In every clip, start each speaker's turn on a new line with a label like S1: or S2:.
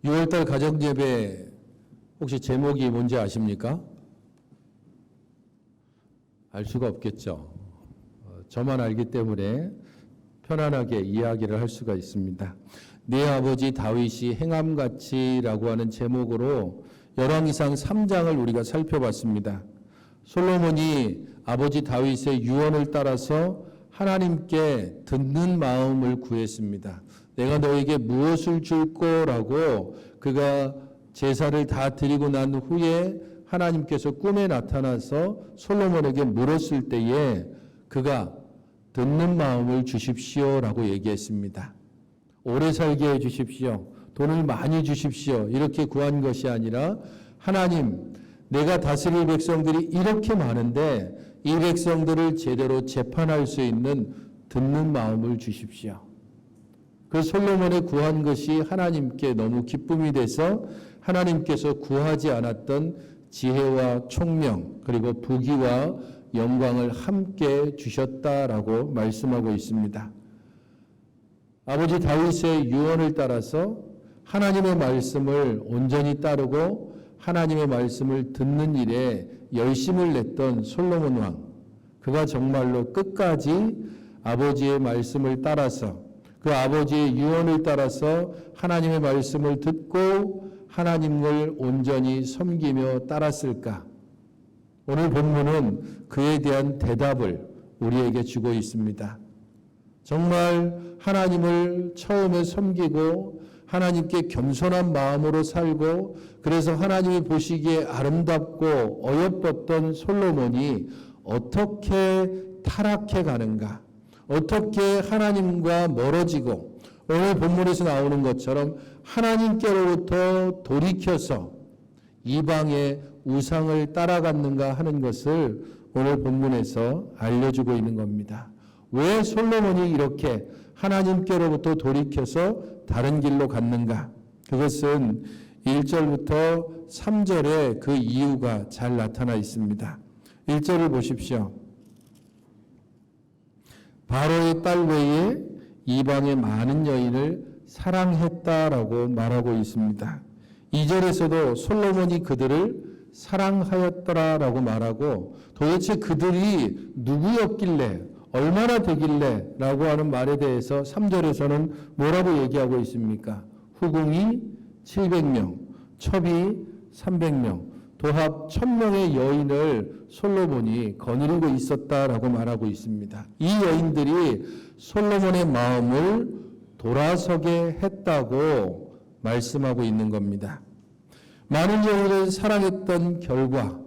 S1: 6월달 가정예배 혹시 제목이 뭔지 아십니까? 알 수가 없겠죠. 저만 알기 때문에 편안하게 이야기를 할 수가 있습니다. 네 아버지 다윗이 행함같이라고 하는 제목으로 열왕기상 3장을 우리가 살펴봤습니다. 솔로몬이 아버지 다윗의 유언을 따라서 하나님께 듣는 마음을 구했습니다. 내가 너에게 무엇을 줄 거라고 그가 제사를 다 드리고 난 후에 하나님께서 꿈에 나타나서 솔로몬에게 물었을 때에 그가 듣는 마음을 주십시오라고 얘기했습니다. 오래 살게 해 주십시오. 돈을 많이 주십시오. 이렇게 구한 것이 아니라 하나님, 내가 다스릴 백성들이 이렇게 많은데 이 백성들을 제대로 재판할 수 있는 듣는 마음을 주십시오. 그 솔로몬의 구한 것이 하나님께 너무 기쁨이 돼서 하나님께서 구하지 않았던 지혜와 총명 그리고 부귀와 영광을 함께 주셨다라고 말씀하고 있습니다. 아버지 다윗의 유언을 따라서 하나님의 말씀을 온전히 따르고 하나님의 말씀을 듣는 일에 열심을 냈던 솔로몬 왕, 그가 정말로 끝까지 아버지의 말씀을 따라서 그 아버지의 유언을 따라서 하나님의 말씀을 듣고 하나님을 온전히 섬기며 따랐을까? 오늘 본문은 그에 대한 대답을 우리에게 주고 있습니다. 정말 하나님을 처음에 섬기고 하나님께 겸손한 마음으로 살고 그래서 하나님이 보시기에 아름답고 어여뻤던 솔로몬이 어떻게 타락해 가는가? 어떻게 하나님과 멀어지고 오늘 본문에서 나오는 것처럼 하나님께로부터 돌이켜서 이방의 우상을 따라갔는가 하는 것을 오늘 본문에서 알려주고 있는 겁니다. 왜 솔로몬이 이렇게 하나님께로부터 돌이켜서 다른 길로 갔는가? 그것은 1절부터 3절에 그 이유가 잘 나타나 있습니다. 1절을 보십시오. 바로의 딸 외에 이방의 많은 여인을 사랑했다라고 말하고 있습니다. 2절에서도 솔로몬이 그들을 사랑하였더라라고 말하고 도대체 그들이 누구였길래 얼마나 되길래 라고 하는 말에 대해서 3절에서는 뭐라고 얘기하고 있습니까? 후궁이 700명, 첩이 300명, 도합 1000명의 여인을 솔로몬이 거느리고 있었다라고 말하고 있습니다. 이 여인들이 솔로몬의 마음을 돌아서게 했다고 말씀하고 있는 겁니다. 많은 여인을 사랑했던 결과,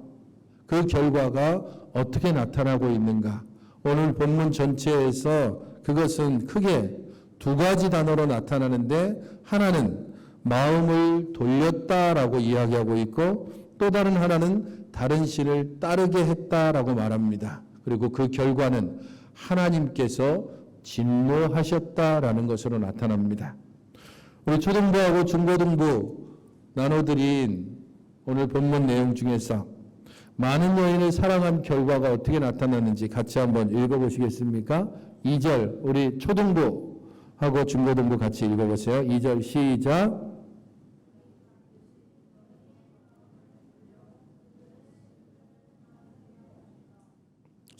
S1: 그 결과가 어떻게 나타나고 있는가? 오늘 본문 전체에서 그것은 크게 두 가지 단어로 나타나는데 하나는 마음을 돌렸다라고 이야기하고 있고 또 다른 하나는 다른 신을 따르게 했다라고 말합니다. 그리고 그 결과는 하나님께서 진노하셨다라는 것으로 나타납니다. 우리 초등부하고 중고등부 나눠드린 오늘 본문 내용 중에서 많은 여인을 사랑한 결과가 어떻게 나타났는지 같이 한번 읽어보시겠습니까? 2절 우리 초등부하고 중고등부 같이 읽어보세요. 2절 시작.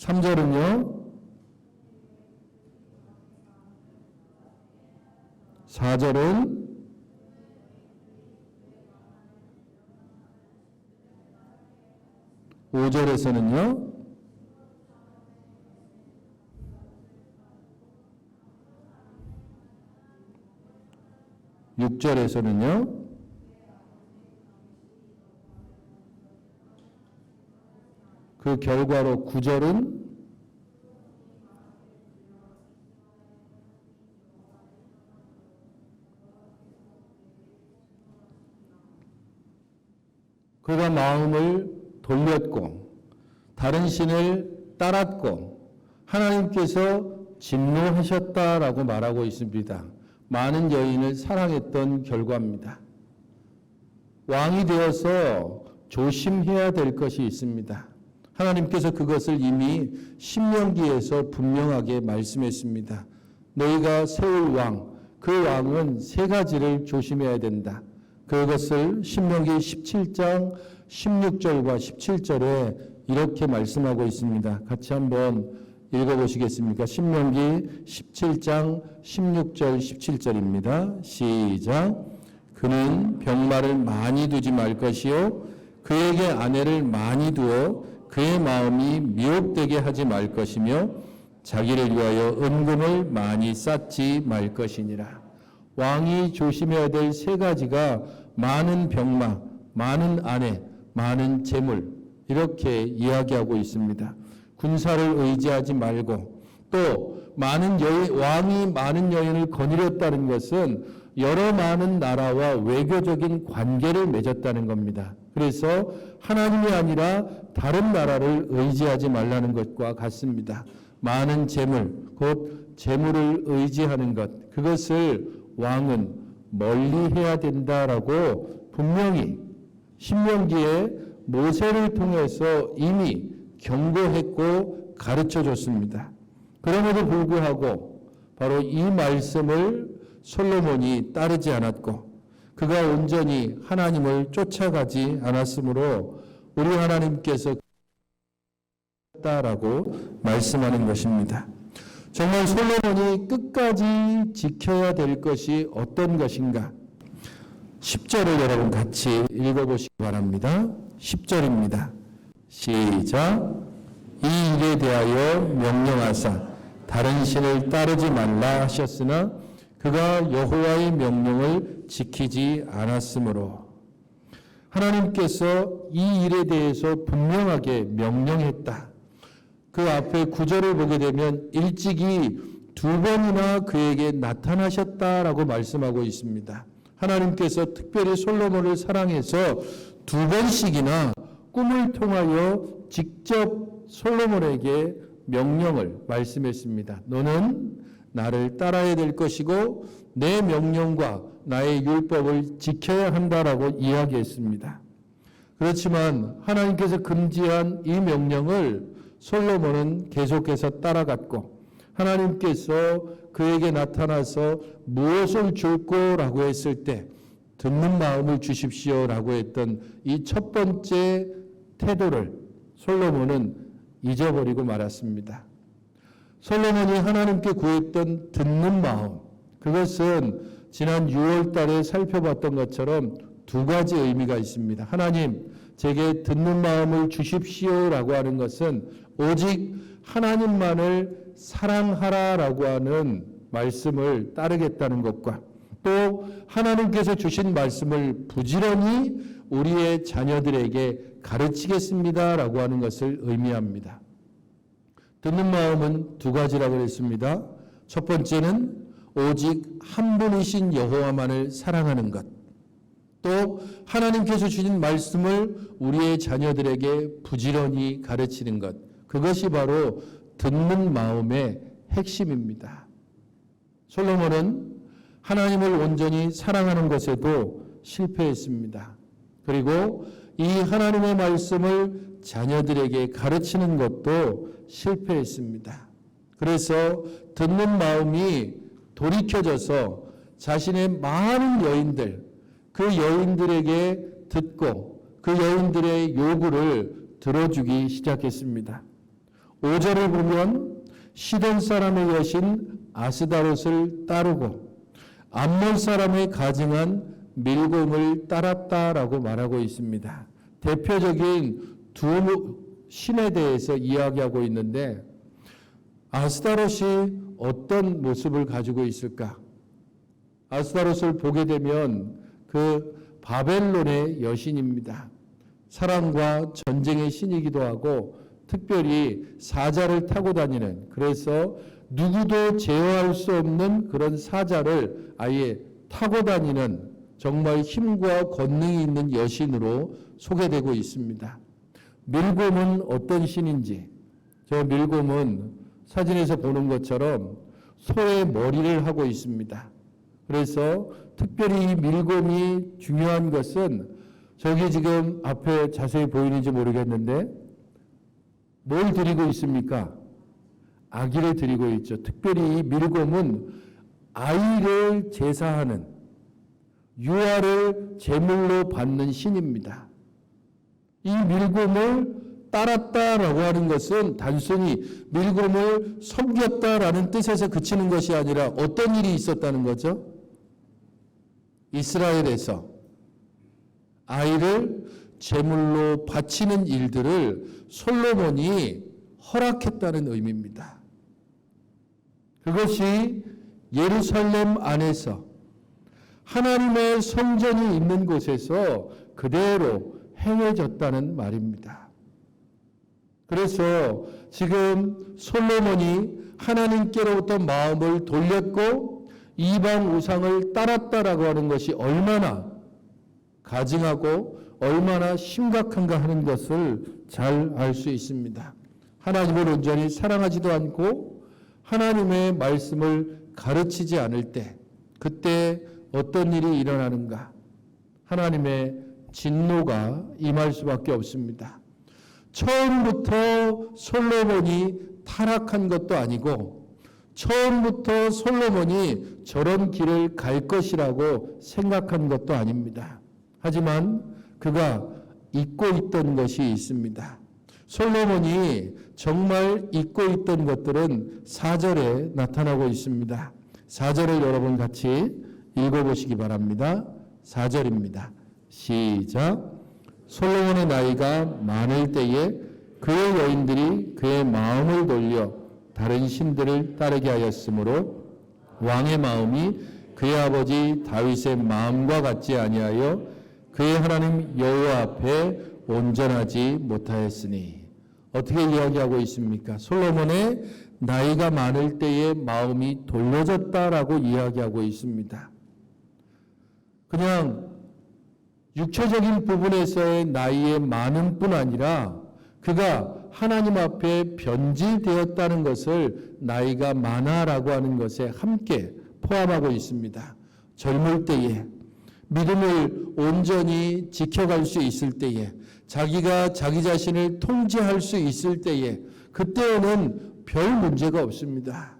S1: 3절은요. 4절은 5절에서는요. 6절에서는요. 그 결과로 9절은 그가 마음을 돌렸고 다른 신을 따랐고 하나님께서 진노하셨다라고 말하고 있습니다. 많은 여인을 사랑했던 결과입니다. 왕이 되어서 조심해야 될 것이 있습니다. 하나님께서 그것을 이미 신명기에서 분명하게 말씀했습니다. 너희가 세울 왕, 그 왕은 세 가지를 조심해야 된다. 그것을 신명기 17장 16절과 17절에 이렇게 말씀하고 있습니다. 같이 한번 읽어보시겠습니까? 신명기 17장 16절 17절입니다. 시작. 그는 병마를 많이 두지 말 것이요 그에게 아내를 많이 두어 그의 마음이 미혹되게 하지 말 것이며 자기를 위하여 은금을 많이 쌓지 말 것이니라. 왕이 조심해야 될 세 가지가 많은 병마, 많은 아내, 많은 재물 이렇게 이야기하고 있습니다. 군사를 의지하지 말고 또 많은 왕이 많은 여인을 거느렸다는 것은 여러 많은 나라와 외교적인 관계를 맺었다는 겁니다. 그래서 하나님이 아니라 다른 나라를 의지하지 말라는 것과 같습니다. 많은 재물, 곧 재물을 의지하는 것, 그것을 왕은 멀리 해야 된다라고 분명히 신명기에 모세를 통해서 이미 경고했고 가르쳐 줬습니다. 그럼에도 불구하고 바로 이 말씀을 솔로몬이 따르지 않았고 그가 온전히 하나님을 쫓아가지 않았으므로 우리 하나님께서 라고 말씀하는 것입니다. 정말 솔로몬이 끝까지 지켜야 될 것이 어떤 것인가? 10절을 여러분 같이 읽어보시기 바랍니다. 10절입니다. 시작. 이 일에 대하여 명령하사 다른 신을 따르지 말라 하셨으나 그가 여호와의 명령을 지키지 않았으므로 하나님께서 이 일에 대해서 분명하게 명령했다. 그 앞에 구절을 보게 되면 일찍이 두 번이나 그에게 나타나셨다라고 말씀하고 있습니다. 하나님께서 특별히 솔로몬을 사랑해서 두 번씩이나 꿈을 통하여 직접 솔로몬에게 명령을 말씀했습니다. 너는 나를 따라야 될 것이고 내 명령과 나의 율법을 지켜야 한다라고 이야기했습니다. 그렇지만 하나님께서 금지한 이 명령을 솔로몬은 계속해서 따라갔고 하나님께서 그에게 나타나서 무엇을 줄 거라고 했을 때 듣는 마음을 주십시오라고 했던 이 첫 번째 태도를 솔로몬은 잊어버리고 말았습니다. 솔로몬이 하나님께 구했던 듣는 마음, 그것은 지난 6월 달에 살펴봤던 것처럼 두 가지 의미가 있습니다. 하나님, 제게 듣는 마음을 주십시오라고 하는 것은 오직 하나님만을 사랑하라라고 하는 말씀을 따르겠다는 것과 또 하나님께서 주신 말씀을 부지런히 우리의 자녀들에게 가르치겠습니다라고 하는 것을 의미합니다. 듣는 마음은 두 가지라고 했습니다. 첫 번째는 오직 한 분이신 여호와만을 사랑하는 것. 또 하나님께서 주신 말씀을 우리의 자녀들에게 부지런히 가르치는 것. 그것이 바로 듣는 마음의 핵심입니다. 솔로몬은 하나님을 온전히 사랑하는 것에도 실패했습니다. 그리고 이 하나님의 말씀을 자녀들에게 가르치는 것도 실패했습니다. 그래서 듣는 마음이 돌이켜져서 자신의 많은 여인들, 그 여인들에게 듣고 그 여인들의 요구를 들어주기 시작했습니다. 5절을 보면 시돈 사람의 여신 아스다롯을 따르고 암몬 사람의 가증한 밀곰을 따랐다라고 말하고 있습니다. 대표적인 두 신에 대해서 이야기하고 있는데 아스다롯이 어떤 모습을 가지고 있을까? 아스다롯을 보게 되면 그 바벨론의 여신입니다. 사랑과 전쟁의 신이기도 하고 특별히 사자를 타고 다니는, 그래서 누구도 제어할 수 없는 그런 사자를 아예 타고 다니는 정말 힘과 권능이 있는 여신으로 소개되고 있습니다. 밀곰은 어떤 신인지, 저 밀곰은 사진에서 보는 것처럼 소의 머리를 하고 있습니다. 그래서 특별히 이 밀곰이 중요한 것은 저기 지금 앞에 자세히 보이는지 모르겠는데 뭘 드리고 있습니까? 아기를 드리고 있죠. 특별히 이 밀곰은 아이를 제사하는, 유아를 제물로 받는 신입니다. 이 밀곰을 따랐다라고 하는 것은 단순히 밀곰을 섬겼다라는 뜻에서 그치는 것이 아니라 어떤 일이 있었다는 거죠? 이스라엘에서 아이를 제물로 바치는 일들을 솔로몬이 허락했다는 의미입니다. 그것이 예루살렘 안에서 하나님의 성전이 있는 곳에서 그대로 행해졌다는 말입니다. 그래서 지금 솔로몬이 하나님께로부터 마음을 돌렸고 이방 우상을 따랐다라고 하는 것이 얼마나 가증하고 얼마나 심각한가 하는 것을 잘 알 수 있습니다. 하나님을 온전히 사랑하지도 않고 하나님의 말씀을 가르치지 않을 때 그때 어떤 일이 일어나는가? 하나님의 진노가 임할 수밖에 없습니다. 처음부터 솔로몬이 타락한 것도 아니고 처음부터 솔로몬이 저런 길을 갈 것이라고 생각한 것도 아닙니다. 하지만 그가 잊고 있던 것이 있습니다. 솔로몬이 정말 잊고 있던 것들은 4절에 나타나고 있습니다. 4절을 여러분 같이 읽어보시기 바랍니다. 4절입니다. 시작. 솔로몬의 나이가 많을 때에 그의 여인들이 그의 마음을 돌려 다른 신들을 따르게 하였으므로 왕의 마음이 그의 아버지 다윗의 마음과 같지 아니하여 그의 하나님 여호와 앞에 온전하지 못하였으니. 어떻게 이야기하고 있습니까? 솔로몬의 나이가 많을 때에 마음이 돌려졌다라고 이야기하고 있습니다. 그냥 육체적인 부분에서의 나이의 많은 뿐 아니라 그가 하나님 앞에 변질되었다는 것을 나이가 많아라고 하는 것에 함께 포함하고 있습니다. 젊을 때에 믿음을 온전히 지켜갈 수 있을 때에 자기가 자기 자신을 통제할 수 있을 때에 그때에는 별 문제가 없습니다.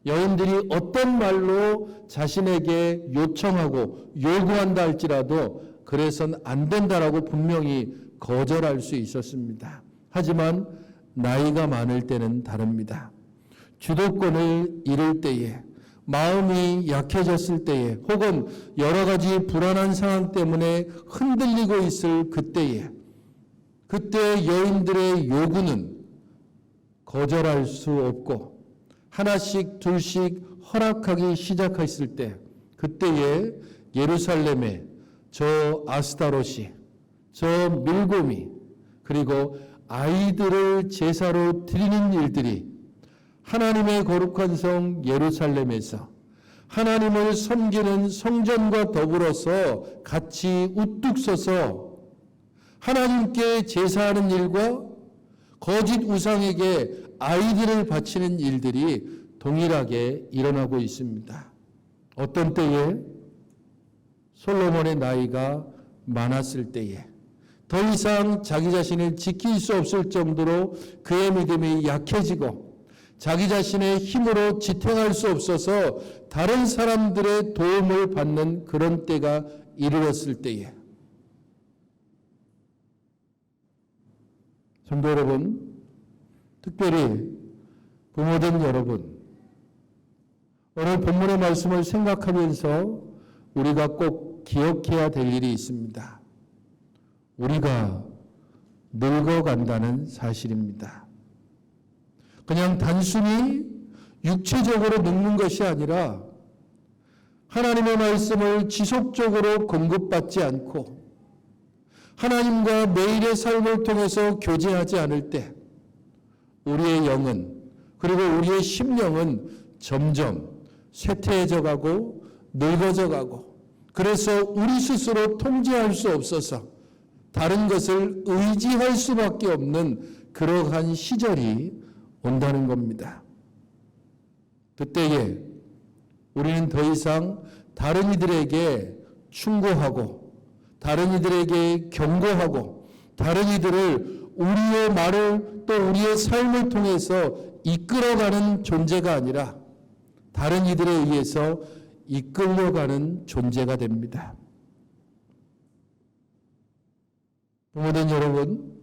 S1: 여인들이 어떤 말로 자신에게 요청하고 요구한다 할지라도 그래서는 안 된다라고 분명히 거절할 수 있었습니다. 하지만 나이가 많을 때는 다릅니다. 주도권을 잃을 때에 마음이 약해졌을 때에 혹은 여러 가지 불안한 상황 때문에 흔들리고 있을 그때에 그때 여인들의 요구는 거절할 수 없고 하나씩 둘씩 허락하기 시작했을 때 그때에 예루살렘에 저 아스타롯이 저 밀곰이 그리고 아이들을 제사로 드리는 일들이 하나님의 거룩한 성 예루살렘에서 하나님을 섬기는 성전과 더불어서 같이 우뚝 서서 하나님께 제사하는 일과 거짓 우상에게 아이들을 바치는 일들이 동일하게 일어나고 있습니다. 어떤 때에? 솔로몬의 나이가 많았을 때에 더 이상 자기 자신을 지킬 수 없을 정도로 그의 믿음이 약해지고 자기 자신의 힘으로 지탱할 수 없어서 다른 사람들의 도움을 받는 그런 때가 이르렀을 때에 성도 여러분, 특별히 부모된 여러분, 오늘 본문의 말씀을 생각하면서 우리가 꼭 기억해야 될 일이 있습니다. 우리가 늙어간다는 사실입니다. 그냥 단순히 육체적으로 늙는 것이 아니라 하나님의 말씀을 지속적으로 공급받지 않고 하나님과 매일의 삶을 통해서 교제하지 않을 때 우리의 영은 그리고 우리의 심령은 점점 쇠퇴해져 가고 늙어져 가고 그래서 우리 스스로 통제할 수 없어서 다른 것을 의지할 수밖에 없는 그러한 시절이 온다는 겁니다. 그때에 우리는 더 이상 다른 이들에게 충고하고 다른 이들에게 경고하고 다른 이들을 우리의 말을 또 우리의 삶을 통해서 이끌어가는 존재가 아니라 다른 이들에 의해서 이끌려가는 존재가 됩니다. 부모된 여러분,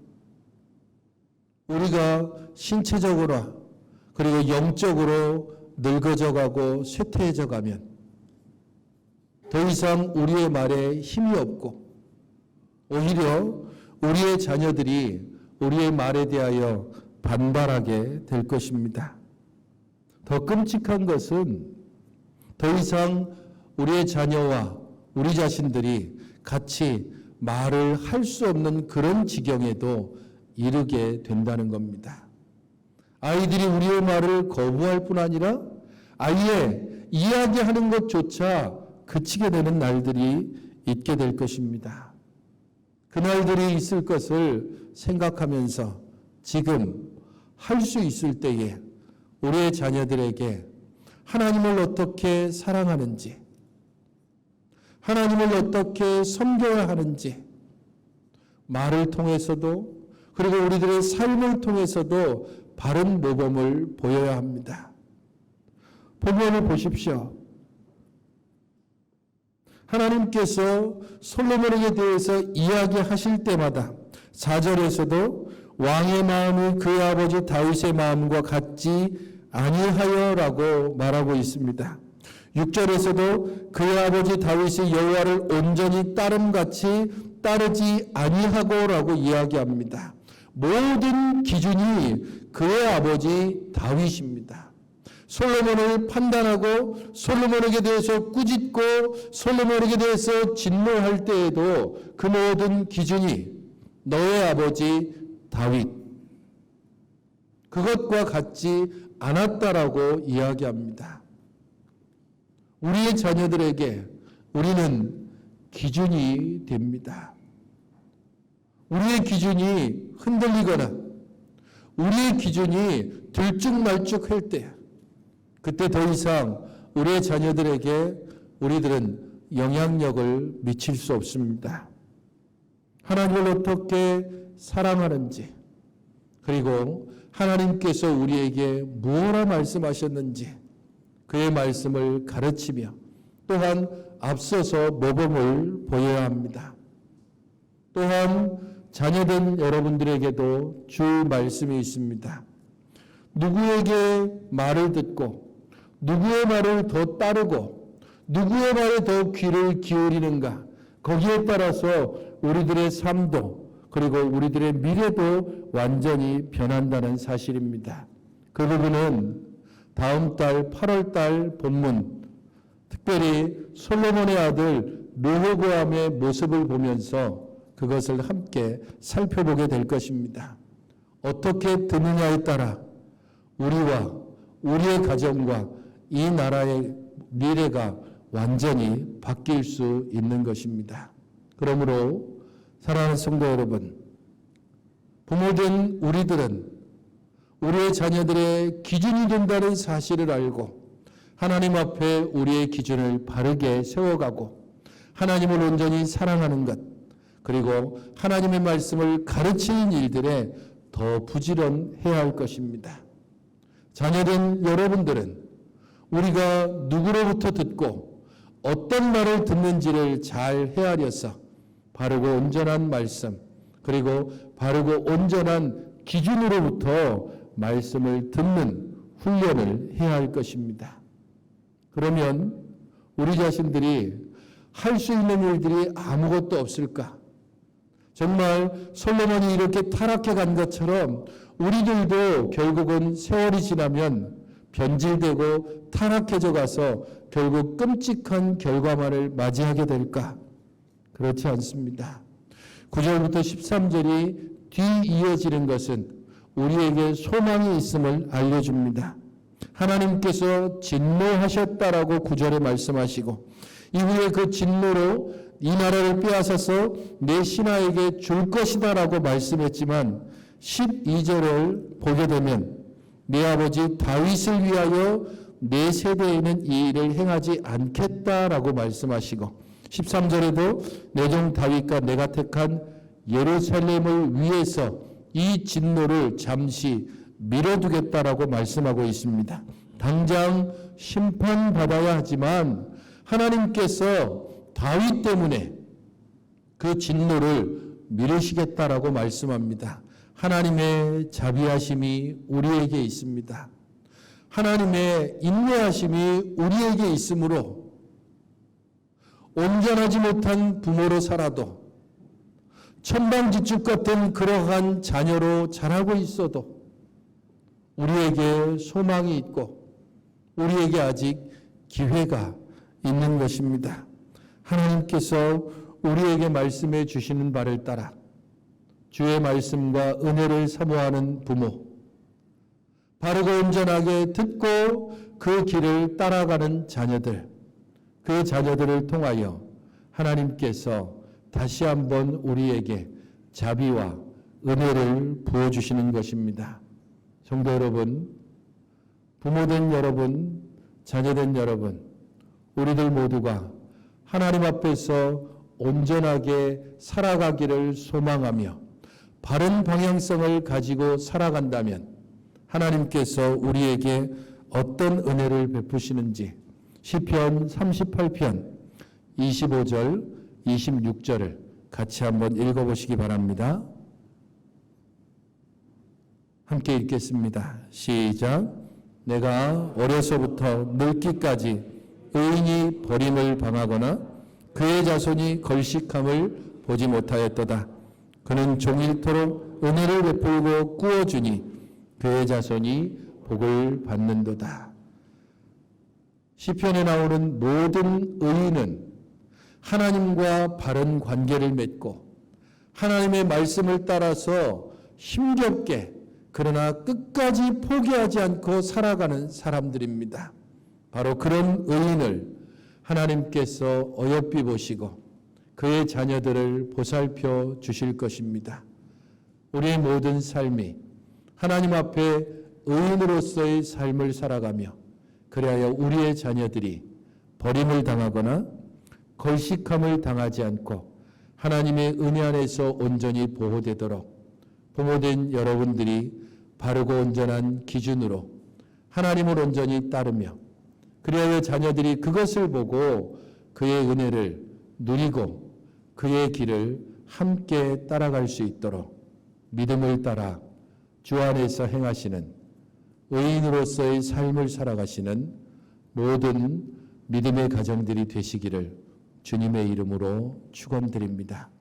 S1: 우리가 신체적으로 그리고 영적으로 늙어져 가고 쇠퇴해져 가면 더 이상 우리의 말에 힘이 없고 오히려 우리의 자녀들이 우리의 말에 대하여 반발하게 될 것입니다. 더 끔찍한 것은 더 이상 우리의 자녀와 우리 자신들이 같이 말을 할 수 없는 그런 지경에도 이르게 된다는 겁니다. 아이들이 우리의 말을 거부할 뿐 아니라 아예 이야기하는 것조차 그치게 되는 날들이 있게 될 것입니다. 그 날들이 있을 것을 생각하면서 지금 할 수 있을 때에 우리의 자녀들에게 하나님을 어떻게 사랑하는지, 하나님을 어떻게 섬겨야 하는지 말을 통해서도 그리고 우리들의 삶을 통해서도 바른 모범을 보여야 합니다. 본문을 보십시오. 하나님께서 솔로몬에게 대해서 이야기하실 때마다 4절에서도 왕의 마음이 그의 아버지 다윗의 마음과 같지 아니하여라고 말하고 있습니다. 6절에서도 그의 아버지 다윗이 여호와를 온전히 따름같이 따르지 아니하고라고 이야기합니다. 모든 기준이 그의 아버지 다윗입니다. 솔로몬을 판단하고 솔로몬에게 대해서 꾸짖고 솔로몬에게 대해서 진노할 때에도 그 모든 기준이 너의 아버지 다윗 그것과 같지 않았다라고 이야기합니다. 우리의 자녀들에게 우리는 기준이 됩니다. 우리의 기준이 흔들리거나 우리의 기준이 들쭉날쭉할 때 그때 더 이상 우리의 자녀들에게 우리들은 영향력을 미칠 수 없습니다. 하나님을 어떻게 사랑하는지 그리고 하나님께서 우리에게 무엇을 말씀하셨는지 그의 말씀을 가르치며 또한 앞서서 모범을 보여야 합니다. 또한 자녀된 여러분들에게도 줄 말씀이 있습니다. 누구에게 말을 듣고 누구의 말을 더 따르고 누구의 말에 더 귀를 기울이는가 거기에 따라서 우리들의 삶도 그리고 우리들의 미래도 완전히 변한다는 사실입니다. 그 부분은 다음 달 8월 달 본문 특별히 솔로몬의 아들 르호보암의 모습을 보면서 그것을 함께 살펴보게 될 것입니다. 어떻게 듣느냐에 따라 우리와 우리의 가정과 이 나라의 미래가 완전히 바뀔 수 있는 것입니다. 그러므로 사랑하는 성도 여러분, 부모된 우리들은 우리의 자녀들의 기준이 된다는 사실을 알고 하나님 앞에 우리의 기준을 바르게 세워가고 하나님을 온전히 사랑하는 것 그리고 하나님의 말씀을 가르치는 일들에 더 부지런해야 할 것입니다. 자녀된 여러분들은 우리가 누구로부터 듣고 어떤 말을 듣는지를 잘 헤아려서 바르고 온전한 말씀 그리고 바르고 온전한 기준으로부터 말씀을 듣는 훈련을 해야 할 것입니다. 그러면 우리 자신들이 할 수 있는 일들이 아무것도 없을까? 정말 솔로몬이 이렇게 타락해 간 것처럼 우리들도 결국은 세월이 지나면 변질되고 타락해져 가서 결국 끔찍한 결과만을 맞이하게 될까? 그렇지 않습니다. 9절부터 13절이 뒤이어지는 것은 우리에게 소망이 있음을 알려줍니다. 하나님께서 진노하셨다라고 9절에 말씀하시고 이후에 그 진노로 이 나라를 빼앗아서 내 신하에게 줄 것이다라고 말씀했지만 12절을 보게 되면 내 아버지 다윗을 위하여 내 세대에는 이 일을 행하지 않겠다라고 말씀하시고 13절에도 내 종 다윗과 내가 택한 예루살렘을 위해서 이 진노를 잠시 미뤄두겠다라고 말씀하고 있습니다. 당장 심판받아야 하지만 하나님께서 다윗 때문에 그 진노를 미루시겠다라고 말씀합니다. 하나님의 자비하심이 우리에게 있습니다. 하나님의 인내하심이 우리에게 있으므로 온전하지 못한 부모로 살아도 천방지축 같은 그러한 자녀로 자라고 있어도 우리에게 소망이 있고 우리에게 아직 기회가 있는 것입니다. 하나님께서 우리에게 말씀해 주시는 바를 따라 주의 말씀과 은혜를 사모하는 부모, 바르고 온전하게 듣고 그 길을 따라가는 자녀들, 그 자녀들을 통하여 하나님께서 다시 한번 우리에게 자비와 은혜를 부어주시는 것입니다. 성도 여러분, 부모된 여러분, 자녀된 여러분, 우리들 모두가 하나님 앞에서 온전하게 살아가기를 소망하며 바른 방향성을 가지고 살아간다면 하나님께서 우리에게 어떤 은혜를 베푸시는지 시편 38편 25절, 26절을 같이 한번 읽어보시기 바랍니다. 함께 읽겠습니다. 시작. 내가 어려서부터 늙기까지 의인이 버림을 당하거나 그의 자손이 걸식함을 보지 못하였도다. 그는 종일토록 은혜를 베풀고 꾸어주니 그의 자손이 복을 받는도다. 시편에 나오는 모든 의인은 하나님과 바른 관계를 맺고 하나님의 말씀을 따라서 힘겹게 그러나 끝까지 포기하지 않고 살아가는 사람들입니다. 바로 그런 의인을 하나님께서 어여삐 보시고 그의 자녀들을 보살펴 주실 것입니다. 우리의 모든 삶이 하나님 앞에 의인으로서의 삶을 살아가며 그리하여 우리의 자녀들이 버림을 당하거나 걸식함을 당하지 않고 하나님의 은혜 안에서 온전히 보호되도록 부모된 여러분들이 바르고 온전한 기준으로 하나님을 온전히 따르며 그리하여 자녀들이 그것을 보고 그의 은혜를 누리고 그의 길을 함께 따라갈 수 있도록 믿음을 따라 주 안에서 행하시는 의인으로서의 삶을 살아가시는 모든 믿음의 가정들이 되시기를 주님의 이름으로 축원드립니다.